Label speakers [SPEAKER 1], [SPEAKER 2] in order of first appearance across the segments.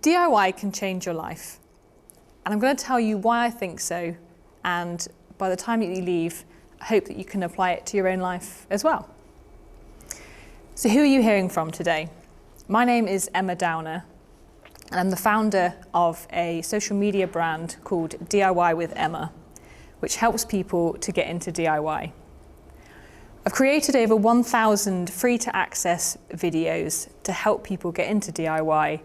[SPEAKER 1] DIY can change your life. And I'm going to tell you why I think so. And by the time that you leave, I hope that you can apply it to your own life as well. So who are you hearing from today? My name is Emma Downer, and I'm the founder of a social media brand called DIY with Emma, which helps people to get into DIY. I've created over 1,000 free-to-access videos to help people get into DIY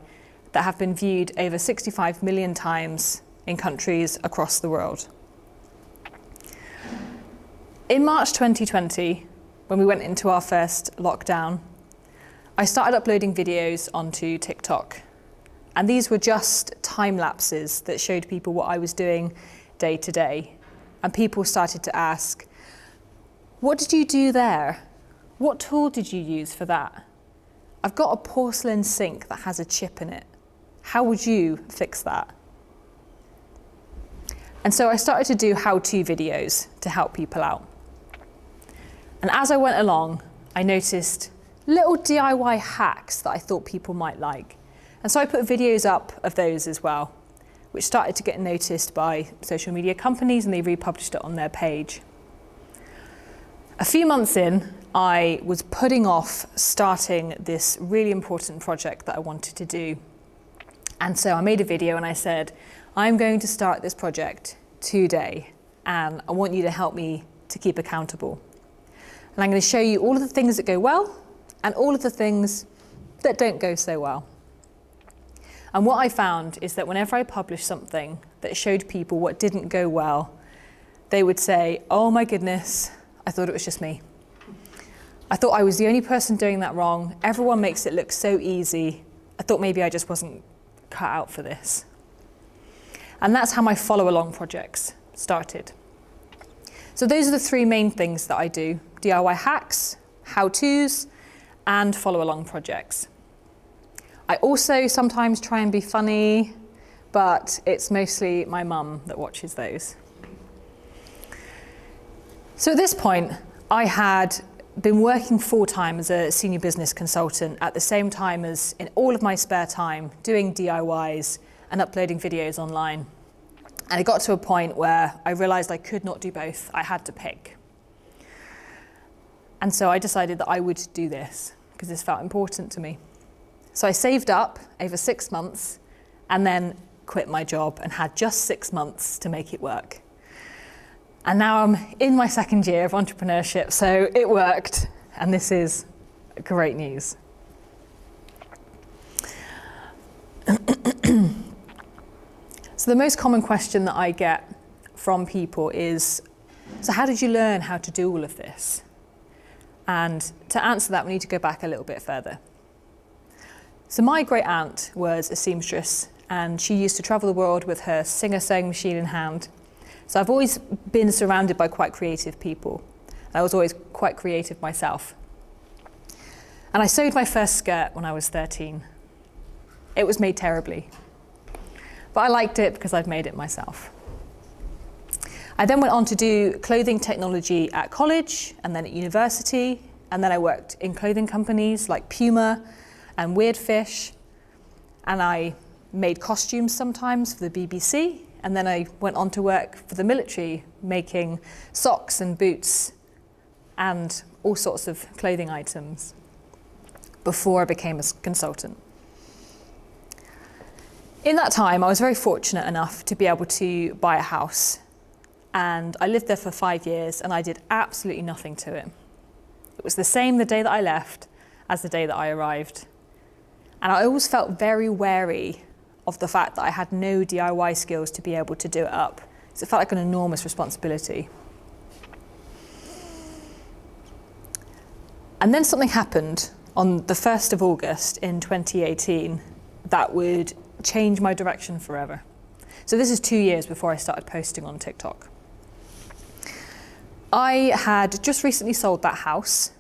[SPEAKER 1] that have been viewed over 65 million times in countries across the world. In March 2020, when we went into our first lockdown, I started uploading videos onto TikTok. And these were just time lapses that showed people what I was doing day to day. And people started to ask, what did you do there? What tool did you use for that? I've got a porcelain sink that has a chip in it. How would you fix that? And so I started to do how-to videos to help people out. And as I went along, I noticed little DIY hacks that I thought people might like. And so I put videos up of those as well, which started to get noticed by social media companies, and they republished it on their page. A few months in, I was putting off starting this really important project that I wanted to do. And so I made a video and I said, I'm going to start this project today, and I want you to help me to keep accountable. And I'm going to show you all of the things that go well and all of the things that don't go so well. And what I found is that whenever I published something that showed people what didn't go well, they would say, oh my goodness, I thought it was just me. I thought I was the only person doing that wrong. Everyone makes it look so easy. I thought maybe I just wasn't cut out for this. And that's how my follow-along projects started. So those are the three main things that I do: DIY hacks, how-tos, and follow-along projects. I also sometimes try and be funny, but it's mostly my mum that watches those. So at this point, I had been working full-time as a senior business consultant at the same time as, in all of my spare time, doing DIYs and uploading videos online. And it got to a point where I realized I could not do both. I had to pick. And so I decided that I would do this because this felt important to me. So I saved up over 6 months and then quit my job and had just 6 months to make it work. And now I'm in my second year of entrepreneurship, so it worked, and this is great news. So the most common question that I get from people is, so how did you learn how to do all of this? And to answer that, we need to go back a little bit further. So my great aunt was a seamstress, and she used to travel the world with her Singer sewing machine in hand. So I've always been surrounded by quite creative people. I was always quite creative myself. And I sewed my first skirt when I was 13. It was made terribly, but I liked it because I'd made it myself. I then went on to do clothing technology at college and then at university, and then I worked in clothing companies like Puma and Weirdfish, and I made costumes sometimes for the BBC, and then I went on to work for the military, making socks and boots and all sorts of clothing items before I became a consultant. In that time, I was very fortunate enough to be able to buy a house, and I lived there for 5 years, and I did absolutely nothing to it. It was the same the day that I left as the day that I arrived. And I always felt very wary of the fact that I had no DIY skills to be able to do it up. So it felt like an enormous responsibility. And then something happened on the 1st of August in 2018 that would change my direction forever. So this is 2 years before I started posting on TikTok. I had just recently sold that house,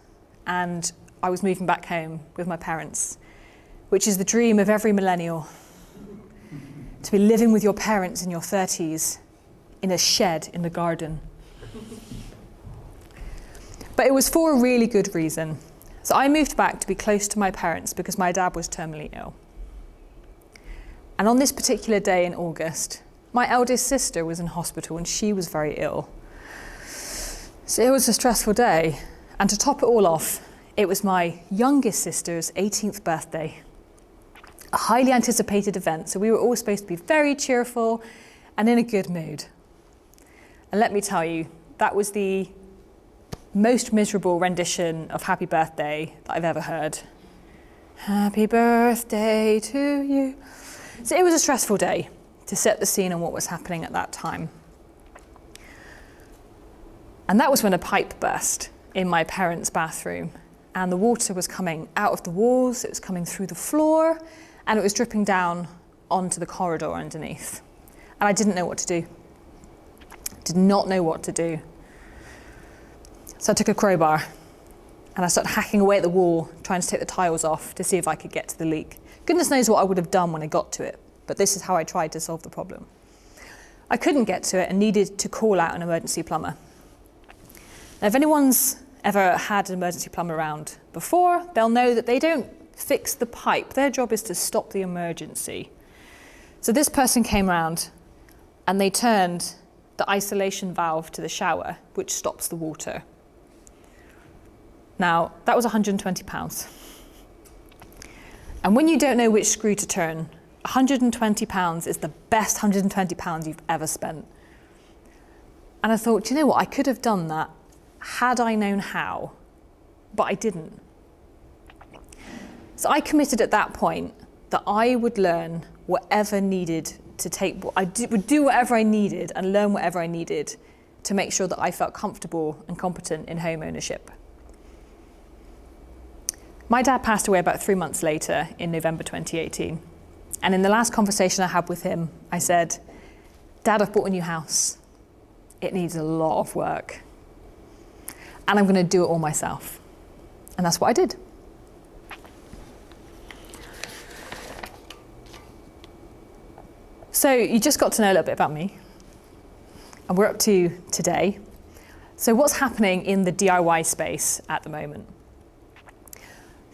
[SPEAKER 1] and I was moving back home with my parents, which is the dream of every millennial. To be living with your parents in your 30s in a shed in the garden. But it was for a really good reason. So I moved back to be close to my parents because my dad was terminally ill. And on this particular day in August, my eldest sister was in hospital and she was very ill. So it was a stressful day. And to top it all off, it was my youngest sister's 18th birthday. A highly anticipated event, so we were all supposed to be very cheerful and in a good mood. And let me tell you, that was the most miserable rendition of Happy Birthday that I've ever heard. Happy birthday to you. So it was a stressful day to set the scene on what was happening at that time. And that was when a pipe burst in my parents' bathroom, and the water was coming out of the walls, it was coming through the floor, and it was dripping down onto the corridor underneath. And I didn't know what to do. Did not know what to do. So I took a crowbar and I started hacking away at the wall, trying to take the tiles off to see if I could get to the leak. Goodness knows what I would have done when I got to it, but this is how I tried to solve the problem. I couldn't get to it and needed to call out an emergency plumber. Now, if anyone's ever had an emergency plumber around before, they'll know that they don't fix the pipe. Their job is to stop the emergency. So this person came around and they turned the isolation valve to the shower, which stops the water. Now, that was £120. And when you don't know which screw to turn, £120 is the best £120 you've ever spent. And I thought, do you know what? I could have done that had I known how, but I didn't. So I committed at that point that I would learn whatever needed to take, would do whatever I needed and learn whatever I needed to make sure that I felt comfortable and competent in home ownership. My dad passed away about 3 months later in November 2018. And in the last conversation I had with him, I said, Dad, I've bought a new house. It needs a lot of work. And I'm going to do it all myself. And that's what I did. So you just got to know a little bit about me. And we're up to today. So what's happening in the DIY space at the moment?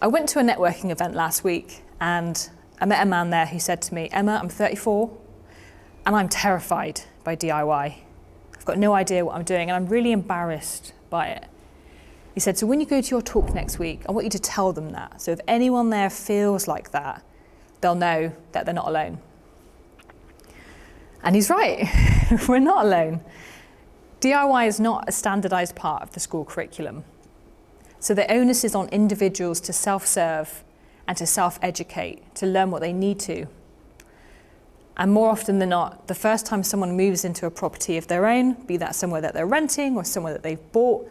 [SPEAKER 1] I went to a networking event last week and I met a man there who said to me, Emma, I'm 34 and I'm terrified by DIY. I've got no idea what I'm doing and I'm really embarrassed by it. He said, so when you go to your talk next week, I want you to tell them that. So if anyone there feels like that, they'll know that they're not alone. And he's right, we're not alone. DIY is not a standardized part of the school curriculum. So the onus is on individuals to self-serve and to self-educate, to learn what they need to. And more often than not, the first time someone moves into a property of their own, be that somewhere that they're renting or somewhere that they've bought,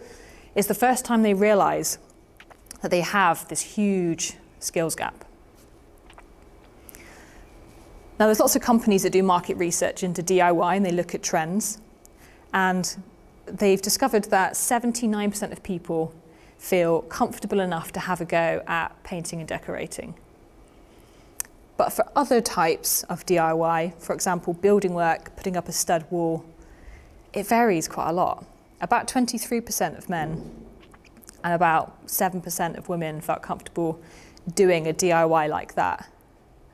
[SPEAKER 1] is the first time they realize that they have this huge skills gap. Now, there's lots of companies that do market research into DIY and they look at trends. And they've discovered that 79% of people feel comfortable enough to have a go at painting and decorating. But for other types of DIY, for example, building work, putting up a stud wall, it varies quite a lot. About 23% of men and about 7% of women felt comfortable doing a DIY like that.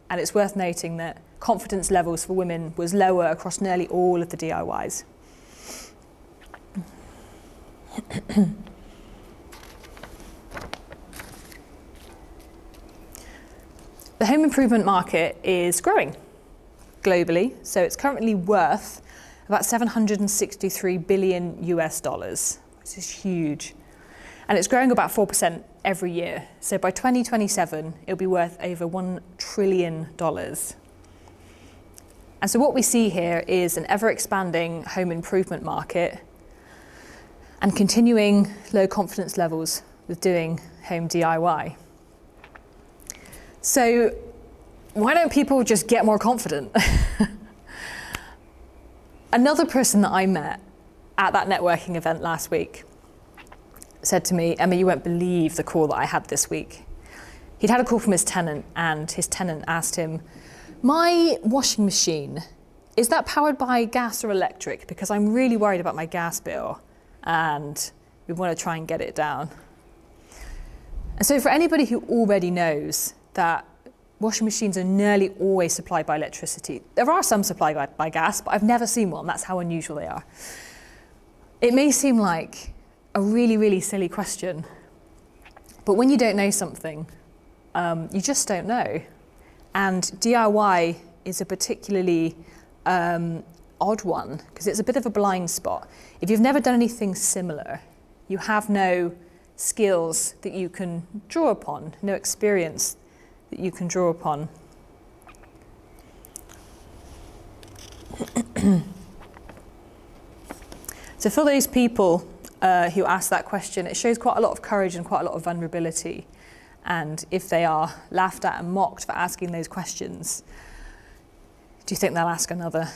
[SPEAKER 1] And it's worth noting that confidence levels for women was lower across nearly all of the DIYs. The home improvement market is growing globally, so it's currently worth about $763 billion US, which is huge. And it's growing about 4% every year. So by 2027, it'll be worth over $1 trillion. And so what we see here is an ever-expanding home improvement market and continuing low confidence levels with doing home DIY. So why don't people just get more confident? Another person that I met at that networking event last week said to me, Emma, you won't believe the call that I had this week. He'd had a call from his tenant and his tenant asked him, my washing machine, is that powered by gas or electric? Because I'm really worried about my gas bill and we want to try and get it down. And so for anybody who already knows that washing machines are nearly always supplied by electricity. There are some supplied by gas, but I've never seen one. That's how unusual they are. It may seem like a really, really silly question, but when you don't know something, you just don't know. And DIY is a particularly odd one because it's a bit of a blind spot. If you've never done anything similar, you have no skills that you can draw upon, no experience that you can draw upon. So for those people who ask that question, it shows quite a lot of courage and quite a lot of vulnerability. And if they are laughed at and mocked for asking those questions, do you think they'll ask another?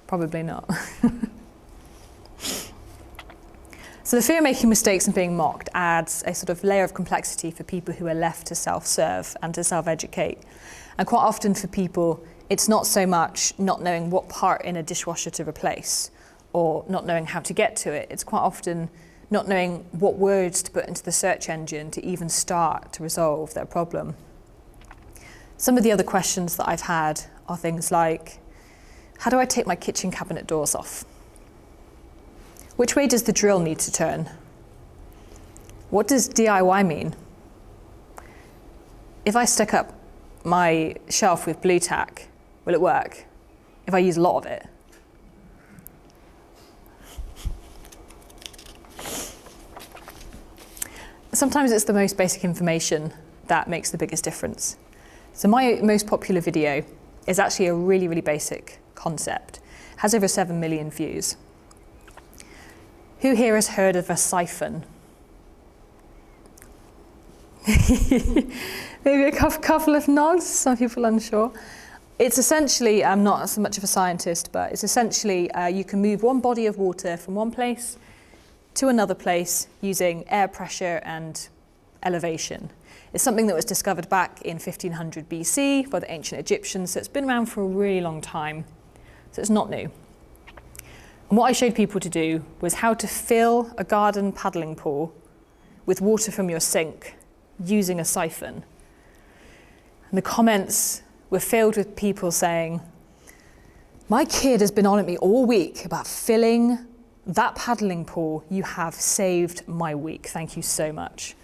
[SPEAKER 1] Probably not. So the fear of making mistakes and being mocked adds a sort of layer of complexity for people who are left to self-serve and to self-educate. And quite often for people, it's not so much not knowing what part in a dishwasher to replace or not knowing how to get to it. It's quite often not knowing what words to put into the search engine to even start to resolve their problem. Some of the other questions that I've had are things like, how do I take my kitchen cabinet doors off? Which way does the drill need to turn? What does DIY mean? If I stick up my shelf with blue tack, will it work? If I use a lot of it? Sometimes it's the most basic information that makes the biggest difference. So my most popular video is actually a really, really basic concept. It has over 7 million views. Who here has heard of a siphon? Maybe a couple of nods, some people unsure. It's essentially, I'm not so much of a scientist, but it's essentially you can move one body of water from one place to another place using air pressure and elevation. It's something that was discovered back in 1500 BC by the ancient Egyptians, so it's been around for a really long time, so it's not new. And what I showed people to do was how to fill a garden paddling pool with water from your sink using a siphon. And the comments were filled with people saying, my kid has been on at me all week about filling that paddling pool. You have saved my week. Thank you so much.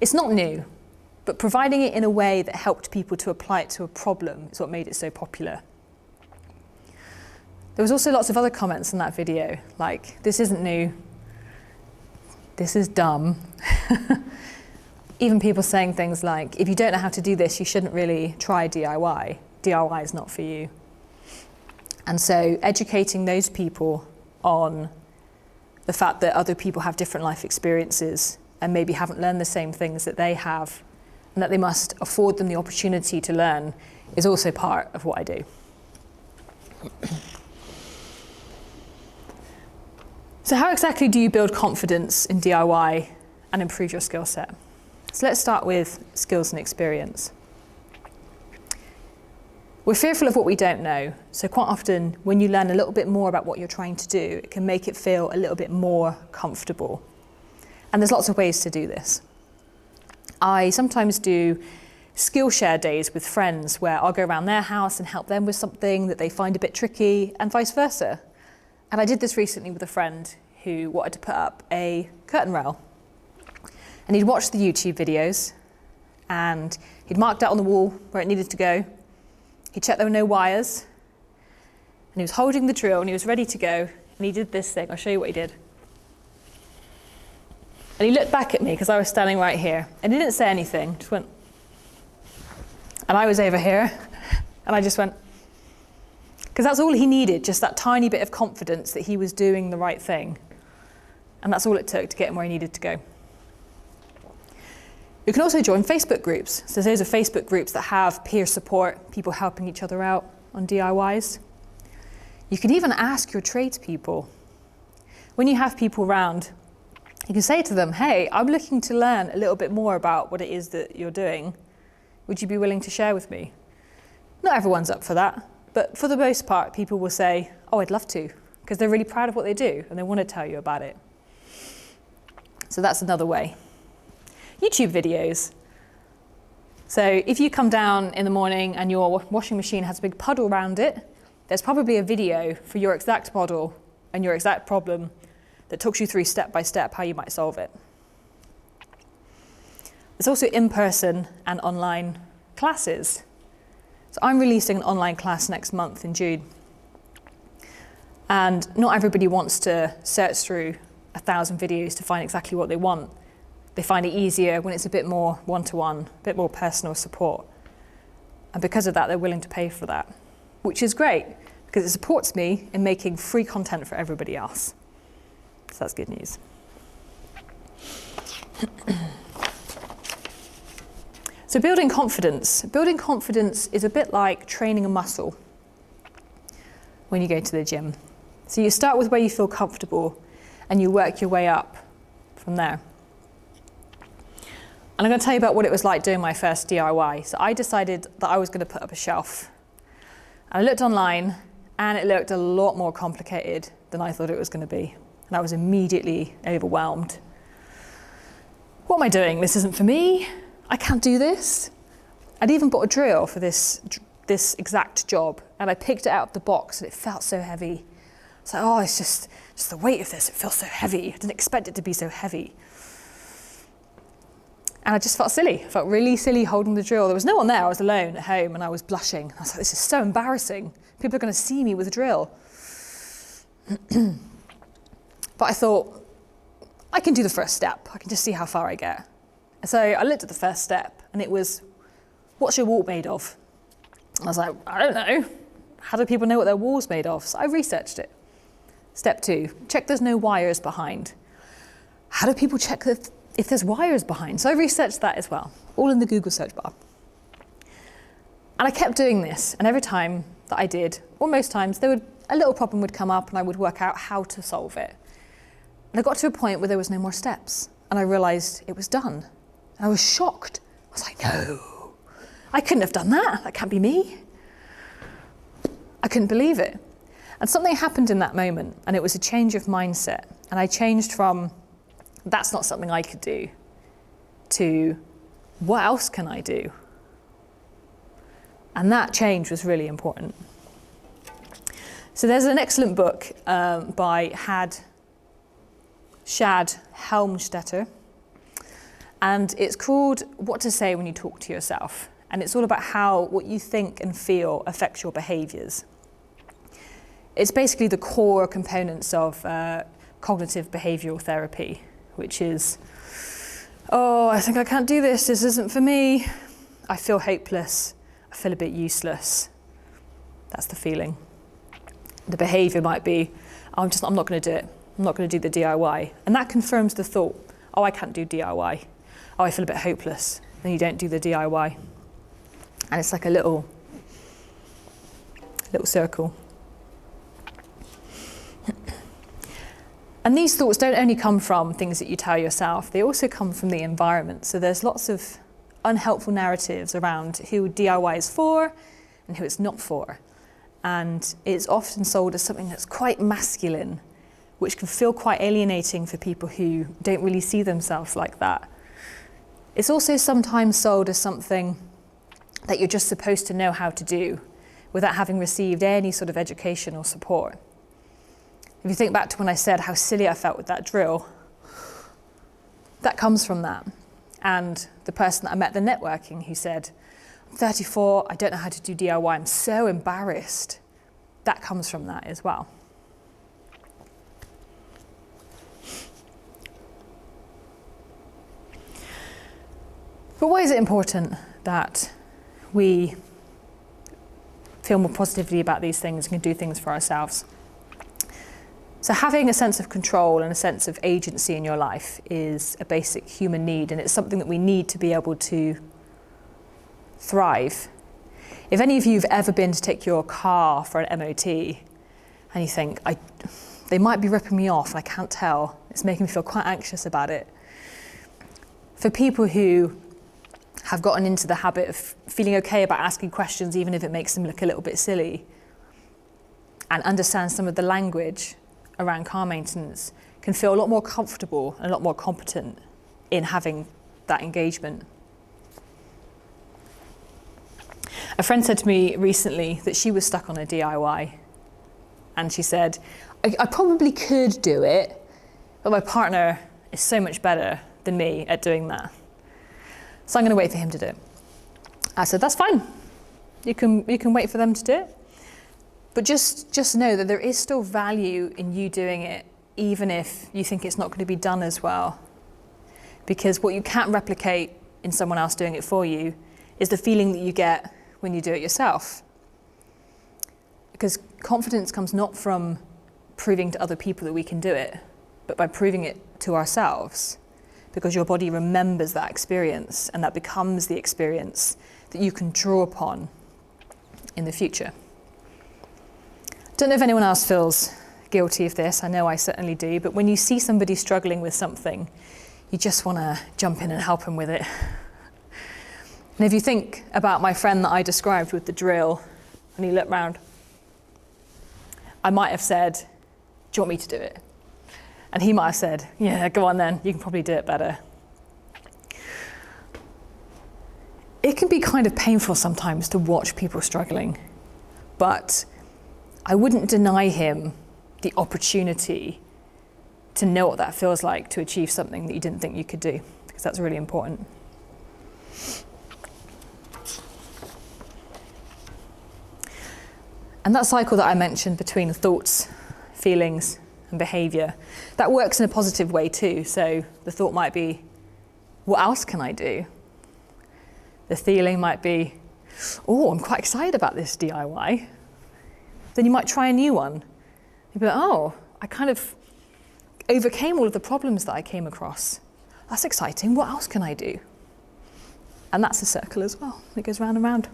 [SPEAKER 1] It's not new, but providing it in a way that helped people to apply it to a problem is what made it so popular. There was also lots of other comments in that video, like, this isn't new, this is dumb. Even people saying things like, if you don't know how to do this, you shouldn't really try DIY. DIY is not for you. And so educating those people on the fact that other people have different life experiences and maybe haven't learned the same things that they have, and that they must afford them the opportunity to learn, is also part of what I do. So how exactly do you build confidence in DIY and improve your skill set? So let's start with skills and experience. We're fearful of what we don't know, so quite often when you learn a little bit more about what you're trying to do, it can make it feel a little bit more comfortable. And there's lots of ways to do this. I sometimes do Skillshare days with friends where I'll go around their house and help them with something that they find a bit tricky, and vice versa. And I did this recently with a friend who wanted to put up a curtain rail. And he'd watched the YouTube videos, and he'd marked out on the wall where it needed to go. He checked there were no wires, and he was holding the drill and he was ready to go, and he did this thing. I'll show you what he did. And he looked back at me because I was standing right here, and he didn't say anything, just went. And I was over here, and I just went. Because that's all he needed, just that tiny bit of confidence that he was doing the right thing. And that's all it took to get him where he needed to go. You can also join Facebook groups. So those are Facebook groups that have peer support, people helping each other out on DIYs. You can even ask your tradespeople. When you have people around, you can say to them, hey, I'm looking to learn a little bit more about what it is that you're doing. Would you be willing to share with me? Not everyone's up for that, but for the most part, people will say, oh, I'd love to, because they're really proud of what they do and they want to tell you about it. So that's another way. YouTube videos. So if you come down in the morning and your washing machine has a big puddle around it, there's probably a video for your exact model and your exact problem that talks you through step by step how you might solve it. There's also in-person and online classes. So I'm releasing an online class next month in June. And not everybody wants to search through 1,000 videos to find exactly what they want. They find it easier when it's a bit more one-to-one, a bit more personal support. And because of that, they're willing to pay for that, which is great because it supports me in making free content for everybody else. So that's good news. So building confidence. Building confidence is a bit like training a muscle when you go to the gym. So you start with where you feel comfortable and you work your way up from there. And I'm going to tell you about what it was like doing my first DIY. So I decided that I was going to put up a shelf. And I looked online and it looked a lot more complicated than I thought it was going to be. And I was immediately overwhelmed. What am I doing? This isn't for me. I can't do this. I'd even bought a drill for this exact job, and I picked it out of the box and it felt so heavy. It's like, oh, it's just the weight of this, it feels so heavy. I didn't expect it to be so heavy. And I just felt silly. I felt really silly holding the drill. There was no one there. I was alone at home and I was blushing. I was like, this is so embarrassing. People are going to see me with a drill. But I thought, I can do the first step. I can just see how far I get. So I looked at the first step and it was, what's your wall made of? And I was like, I don't know. How do people know what their wall's made of? So I researched it. Step 2, check there's no wires behind. How do people check if there's wires behind? So I researched that as well, all in the Google search bar. And I kept doing this, and every time that I did, or most times, a little problem would come up and I would work out how to solve it. And I got to a point where there was no more steps, and I realized it was done. And I was shocked. I was like, no, I couldn't have done that. That can't be me. I couldn't believe it. And something happened in that moment, and it was a change of mindset. And I changed from, that's not something I could do, to, what else can I do? And that change was really important. So there's an excellent book by Shad Helmstetter, and it's called What to Say When You Talk to Yourself. And it's all about how what you think and feel affects your behaviours. It's basically the core components of cognitive behavioural therapy, which is, oh, I think I can't do this, this isn't for me. I feel hopeless, I feel a bit useless. That's the feeling. The behaviour might be, I'm not going to do it. I'm not going to do the DIY. And that confirms the thought, oh, I can't do DIY. Oh, I feel a bit hopeless. Then you don't do the DIY. And it's like a little circle. And these thoughts don't only come from things that you tell yourself, they also come from the environment. So there's lots of unhelpful narratives around who DIY is for and who it's not for. And it's often sold as something that's quite masculine, which can feel quite alienating for people who don't really see themselves like that. It's also sometimes sold as something that you're just supposed to know how to do without having received any sort of education or support. If you think back to when I said how silly I felt with that drill, that comes from that. And the person that I met at the networking who said, I'm 34, I don't know how to do DIY, I'm so embarrassed. That comes from that as well. But why is it important that we feel more positively about these things and can do things for ourselves? So having a sense of control and a sense of agency in your life is a basic human need, and it's something that we need to be able to thrive. If any of you have ever been to take your car for an MOT and you think, they might be ripping me off and I can't tell, it's making me feel quite anxious about it. For people who have gotten into the habit of feeling okay about asking questions even if it makes them look a little bit silly, and understand some of the language around car maintenance, can feel a lot more comfortable and a lot more competent in having that engagement. A friend said to me recently that she was stuck on a DIY, and she said, I probably could do it, but my partner is so much better than me at doing that. So I'm going to wait for him to do it. I said, that's fine. You can wait for them to do it. But just know that there is still value in you doing it, even if you think it's not going to be done as well. Because what you can't replicate in someone else doing it for you is the feeling that you get when you do it yourself. Because confidence comes not from proving to other people that we can do it, but by proving it to ourselves. Because your body remembers that experience, and that becomes the experience that you can draw upon in the future. Don't know if anyone else feels guilty of this. I know I certainly do. But when you see somebody struggling with something, you just want to jump in and help them with it. And if you think about my friend that I described with the drill, and he looked round, I might have said, do you want me to do it? And he might have said, yeah, go on then, you can probably do it better. It can be kind of painful sometimes to watch people struggling, but I wouldn't deny him the opportunity to know what that feels like to achieve something that you didn't think you could do, because that's really important. And that cycle that I mentioned between thoughts, feelings, and behaviour, that works in a positive way too. So the thought might be, what else can I do? The feeling might be, oh, I'm quite excited about this DIY. Then you might try a new one. You'd be like, oh, I kind of overcame all of the problems that I came across. That's exciting. What else can I do? And that's a circle as well. It goes round and round.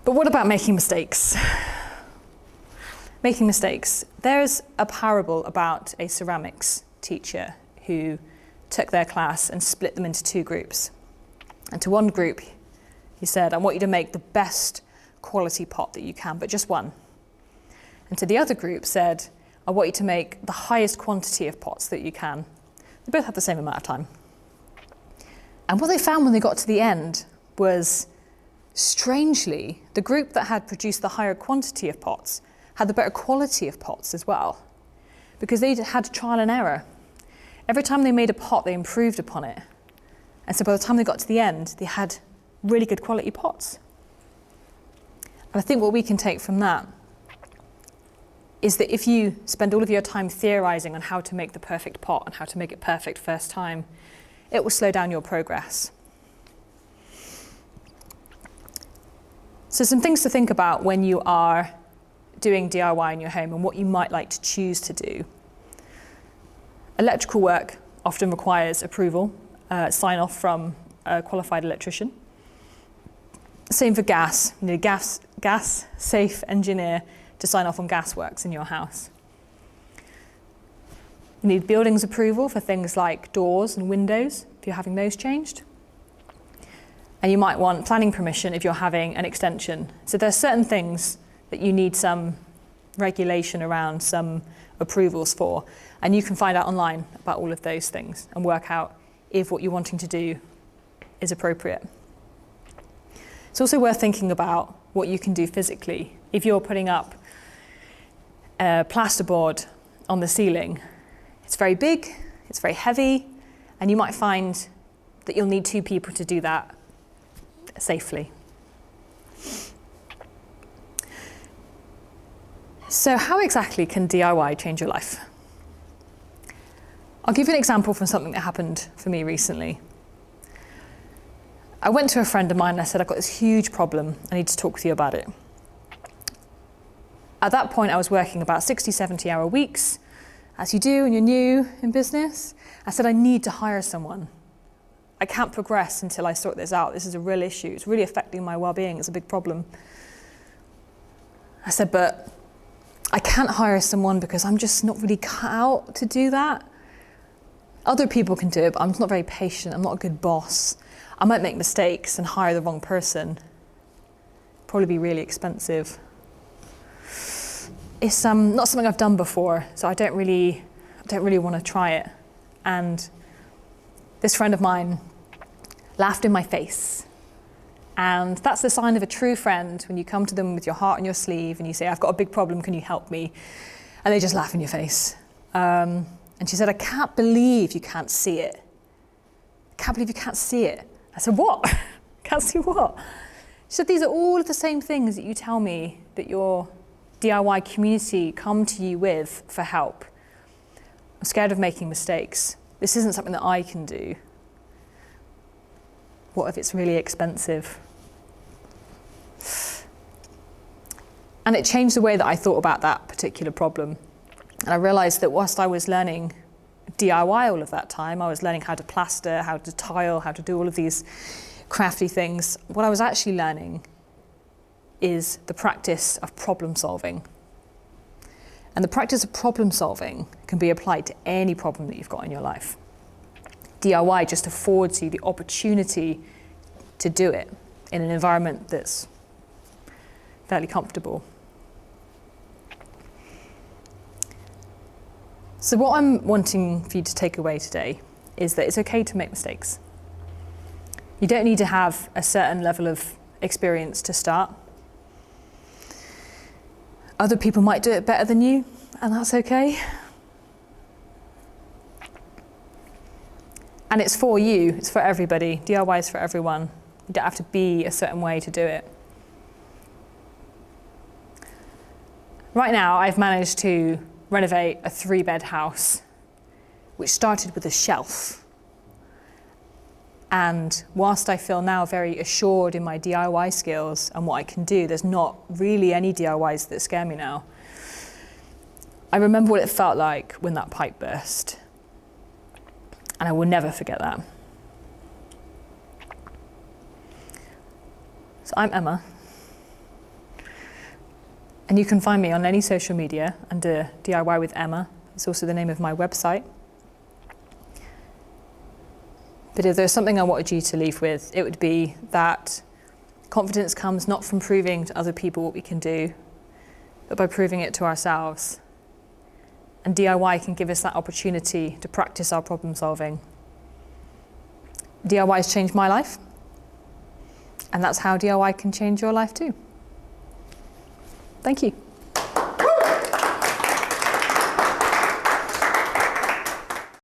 [SPEAKER 1] But what about making mistakes? Making mistakes. There's a parable about a ceramics teacher who took their class and split them into two groups. And to one group, he said, I want you to make the best quality pot that you can, but just one. And to the other group said, I want you to make the highest quantity of pots that you can. They both had the same amount of time. And what they found when they got to the end was, strangely, the group that had produced the higher quantity of pots had the better quality of pots as well, because they had trial and error. Every time they made a pot, they improved upon it. And so by the time they got to the end, they had really good quality pots. And I think what we can take from that is that if you spend all of your time theorizing on how to make the perfect pot and how to make it perfect first time, it will slow down your progress. So some things to think about when you are doing DIY in your home and what you might like to choose to do. Electrical work often requires approval, sign off from a qualified electrician. Same for gas. You need a gas safe engineer to sign off on gas works in your house. You need buildings approval for things like doors and windows, if you're having those changed. And you might want planning permission if you're having an extension. So there's certain things that you need some regulation around, some approvals for. And you can find out online about all of those things and work out if what you're wanting to do is appropriate. It's also worth thinking about what you can do physically. If you're putting up a plasterboard on the ceiling, it's very big, it's very heavy, and you might find that you'll need two people to do that safely. So how exactly can DIY change your life? I'll give you an example from something that happened for me recently. I went to a friend of mine and I said, I've got this huge problem, I need to talk with you about it. At that point, I was working about 60, 70-hour weeks, as you do when you're new in business. I said, I need to hire someone. I can't progress until I sort this out. This is a real issue. It's really affecting my well-being. It's a big problem. I said, but I can't hire someone because I'm just not really cut out to do that. Other people can do it, but I'm not very patient. I'm not a good boss. I might make mistakes and hire the wrong person. Probably be really expensive. It's not something I've done before, so I don't really want to try it. And this friend of mine laughed in my face And that's the sign of a true friend, when you come to them with your heart on your sleeve and you say, I've got a big problem, can you help me? And they just laugh in your face. And she said, I can't believe you can't see it. I can't believe you can't see it. I said, what? Can't see what? She said, these are all of the same things that you tell me that your DIY community come to you with for help. I'm scared of making mistakes. This isn't something that I can do. What if it's really expensive? And it changed the way that I thought about that particular problem. And I realized that whilst I was learning DIY all of that time, I was learning how to plaster, how to tile, how to do all of these crafty things. What I was actually learning is the practice of problem solving. And the practice of problem solving can be applied to any problem that you've got in your life. DIY just affords you the opportunity to do it in an environment that's fairly comfortable. So what I'm wanting for you to take away today is that it's okay to make mistakes. You don't need to have a certain level of experience to start. Other people might do it better than you, and that's okay. And it's for you, it's for everybody. DIY is for everyone. You don't have to be a certain way to do it. Right now, I've managed to renovate a 3-bed house, which started with a shelf. And whilst I feel now very assured in my DIY skills and what I can do, there's not really any DIYs that scare me now. I remember what it felt like when that pipe burst. And I will never forget that. So I'm Emma. And you can find me on any social media under DIY with Emma. It's also the name of my website. But if there's something I wanted you to leave with, it would be that confidence comes not from proving to other people what we can do, but by proving it to ourselves. And DIY can give us that opportunity to practice our problem solving. DIY has changed my life, and that's how DIY can change your life too. Thank you.